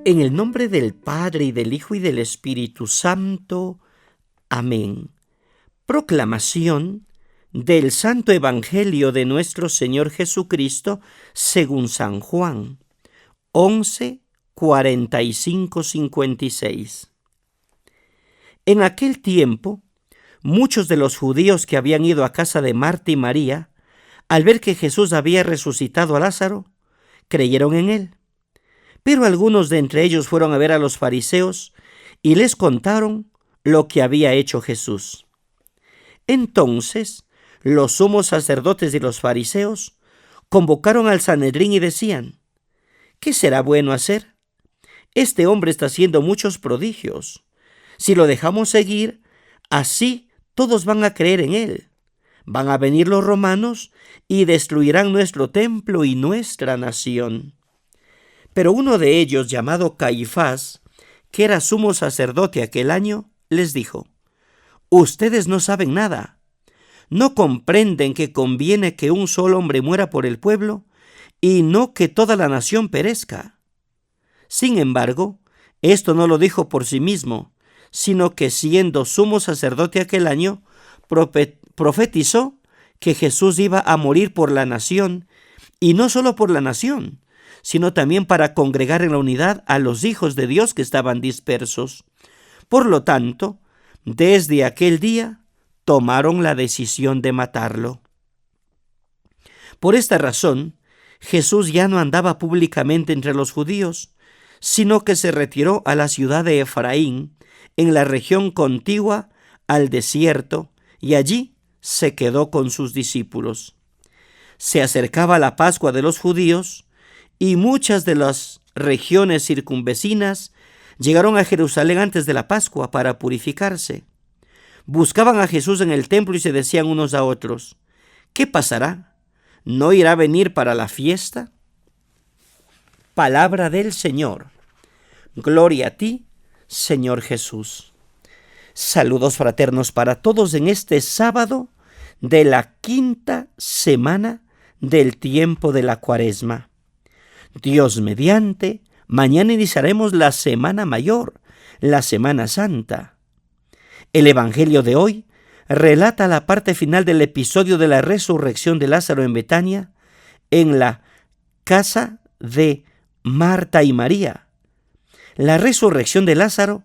En el nombre del Padre, y del Hijo, y del Espíritu Santo. Amén. Proclamación del Santo Evangelio de nuestro Señor Jesucristo según San Juan, 11, 45, 56. En aquel tiempo, muchos de los judíos que habían ido a casa de Marta y María, al ver que Jesús había resucitado a Lázaro, creyeron en él. Pero algunos de entre ellos fueron a ver a los fariseos y les contaron lo que había hecho Jesús. Entonces, los sumos sacerdotes y los fariseos convocaron al Sanedrín y decían: ¿qué será bueno hacer? Este hombre está haciendo muchos prodigios. Si lo dejamos seguir, así todos van a creer en él. Van a venir los romanos y destruirán nuestro templo y nuestra nación. Pero uno de ellos, llamado Caifás, que era sumo sacerdote aquel año, les dijo: ustedes no saben nada. ¿No comprenden que conviene que un solo hombre muera por el pueblo y no que toda la nación perezca? Sin embargo, esto no lo dijo por sí mismo, sino que siendo sumo sacerdote aquel año, profetizó que Jesús iba a morir por la nación, y no solo por la nación, sino también para congregar en la unidad a los hijos de Dios que estaban dispersos. Por lo tanto, desde aquel día tomaron la decisión de matarlo. Por esta razón, Jesús ya no andaba públicamente entre los judíos, sino que se retiró a la ciudad de Efraín, en la región contigua al desierto, y allí se quedó con sus discípulos. Se acercaba la Pascua de los judíos, y muchas de las regiones circunvecinas llegaron a Jerusalén antes de la Pascua para purificarse. Buscaban a Jesús en el templo y se decían unos a otros: ¿qué pasará? ¿No irá a venir para la fiesta? Palabra del Señor. Gloria a ti, Señor Jesús. Saludos fraternos para todos en este sábado de la quinta semana del tiempo de la Cuaresma. Dios mediante, mañana iniciaremos la Semana Mayor, la Semana Santa. El Evangelio de hoy relata la parte final del episodio de la resurrección de Lázaro en Betania, en la casa de Marta y María. La resurrección de Lázaro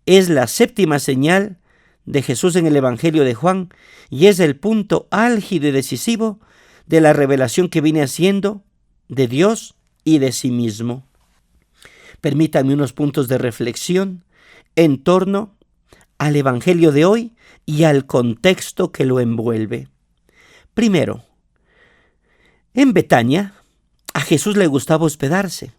es la séptima señal de Jesús en el Evangelio de Juan y es el punto álgido y decisivo de la revelación que viene haciendo de Dios y de sí mismo. Permítanme unos puntos de reflexión en torno al Evangelio de hoy y al contexto que lo envuelve. Primero, en Betania a Jesús le gustaba hospedarse.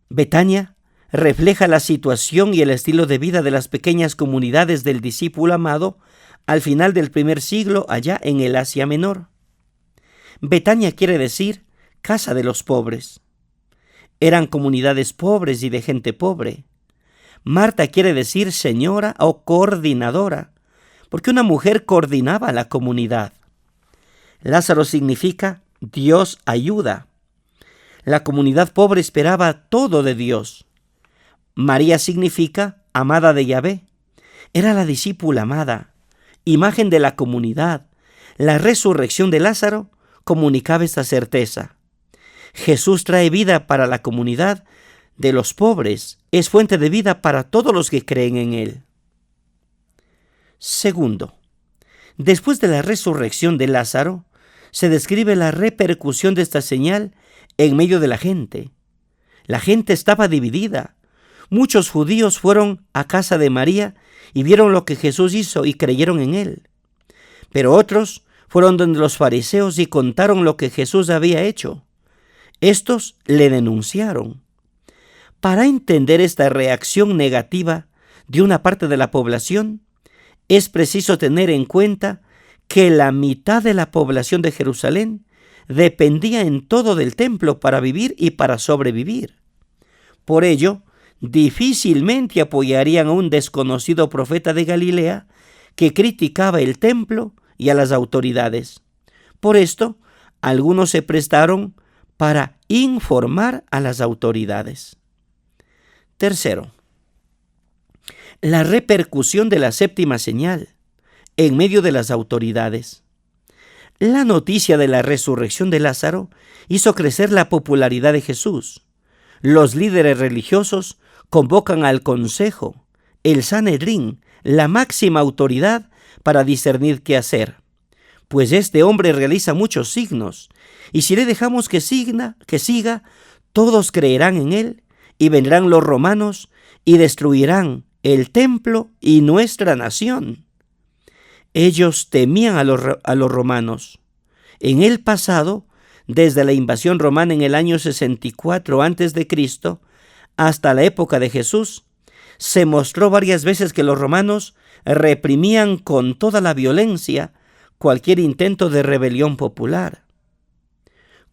Betania refleja la situación y el estilo de vida de las pequeñas comunidades del discípulo amado al final del primer siglo allá en el Asia Menor. Betania quiere decir casa de los pobres. Eran comunidades pobres y de gente pobre. Marta quiere decir señora o coordinadora, porque una mujer coordinaba la comunidad. Lázaro significa Dios ayuda. La comunidad pobre esperaba todo de Dios. María significa amada de Yahvé. Era la discípula amada, imagen de la comunidad. La resurrección de Lázaro comunicaba esta certeza. Jesús trae vida para la comunidad de los pobres, es fuente de vida para todos los que creen en él. Segundo, después de la resurrección de Lázaro, se describe la repercusión de esta señal en medio de la gente. La gente estaba dividida. Muchos judíos fueron a casa de María y vieron lo que Jesús hizo y creyeron en él. Pero otros fueron donde los fariseos y contaron lo que Jesús había hecho. Estos le denunciaron. Para entender esta reacción negativa de una parte de la población, es preciso tener en cuenta que la mitad de la población de Jerusalén dependía en todo del templo para vivir y para sobrevivir. Por ello, difícilmente apoyarían a un desconocido profeta de Galilea que criticaba el templo y a las autoridades. Por esto, algunos se prestaron para informar a las autoridades. Tercero, la repercusión de la séptima señal en medio de las autoridades. La noticia de la resurrección de Lázaro hizo crecer la popularidad de Jesús. Los líderes religiosos convocan al consejo, el Sanedrín, la máxima autoridad, para discernir qué hacer. Pues este hombre realiza muchos signos, y si le dejamos que siga, todos creerán en él, y vendrán los romanos y destruirán el templo y nuestra nación. Ellos temían a los romanos. En el pasado, desde la invasión romana en el año 64 a.C. hasta la época de Jesús, se mostró varias veces que los romanos reprimían con toda la violencia cualquier intento de rebelión popular.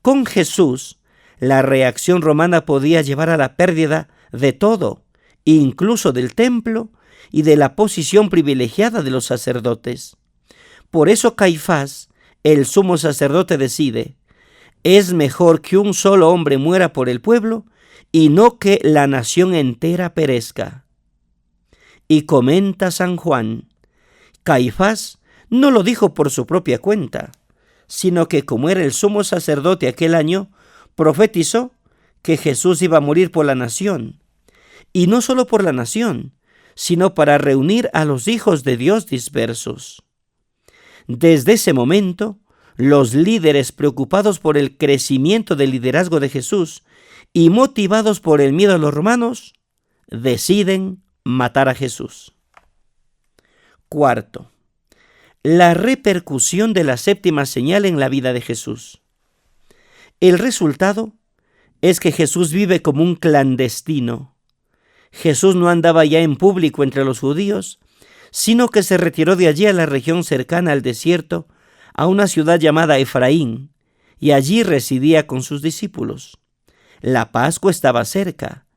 Con Jesús, la reacción romana podía llevar a la pérdida de todo, incluso del templo y de la posición privilegiada de los sacerdotes. Por eso Caifás, el sumo sacerdote, decide: es mejor que un solo hombre muera por el pueblo y no que la nación entera perezca. Y comenta San Juan: Caifás no lo dijo por su propia cuenta, sino que como era el sumo sacerdote aquel año, profetizó que Jesús iba a morir por la nación, y no solo por la nación, sino para reunir a los hijos de Dios dispersos. Desde ese momento, los líderes, preocupados por el crecimiento del liderazgo de Jesús y motivados por el miedo a los romanos, deciden matar a Jesús. Cuarto, la repercusión de la séptima señal en la vida de Jesús. El resultado es que Jesús vive como un clandestino. Jesús no andaba ya en público entre los judíos, sino que se retiró de allí a la región cercana al desierto, a una ciudad llamada Efraín, y allí residía con sus discípulos. La Pascua estaba cerca.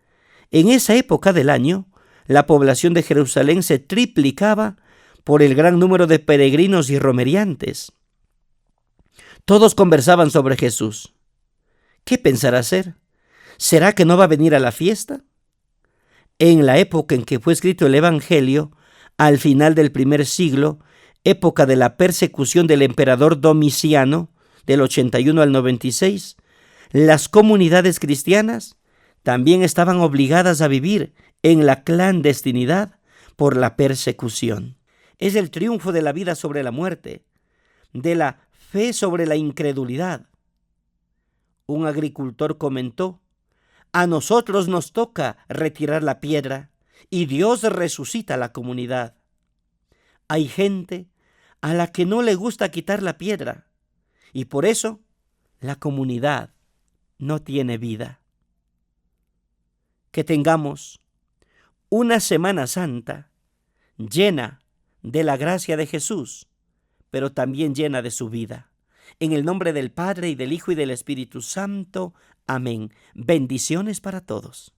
En esa época del año, la población de Jerusalén se triplicaba por el gran número de peregrinos y romeriantes. Todos conversaban sobre Jesús. ¿Qué pensará hacer? ¿Será que no va a venir a la fiesta? En la época en que fue escrito el Evangelio, al final del primer siglo, época de la persecución del emperador Domiciano, del 81 al 96, las comunidades cristianas también estaban obligadas a vivir en la clandestinidad por la persecución. Es el triunfo de la vida sobre la muerte, de la fe sobre la incredulidad. Un agricultor comentó: a nosotros nos toca retirar la piedra y Dios resucita la comunidad. Hay gente a la que no le gusta quitar la piedra y por eso la comunidad no tiene vida. Que tengamos una Semana Santa llena de la gracia de Jesús, pero también llena de su vida. En el nombre del Padre, y del Hijo, y del Espíritu Santo. Amén. Bendiciones para todos.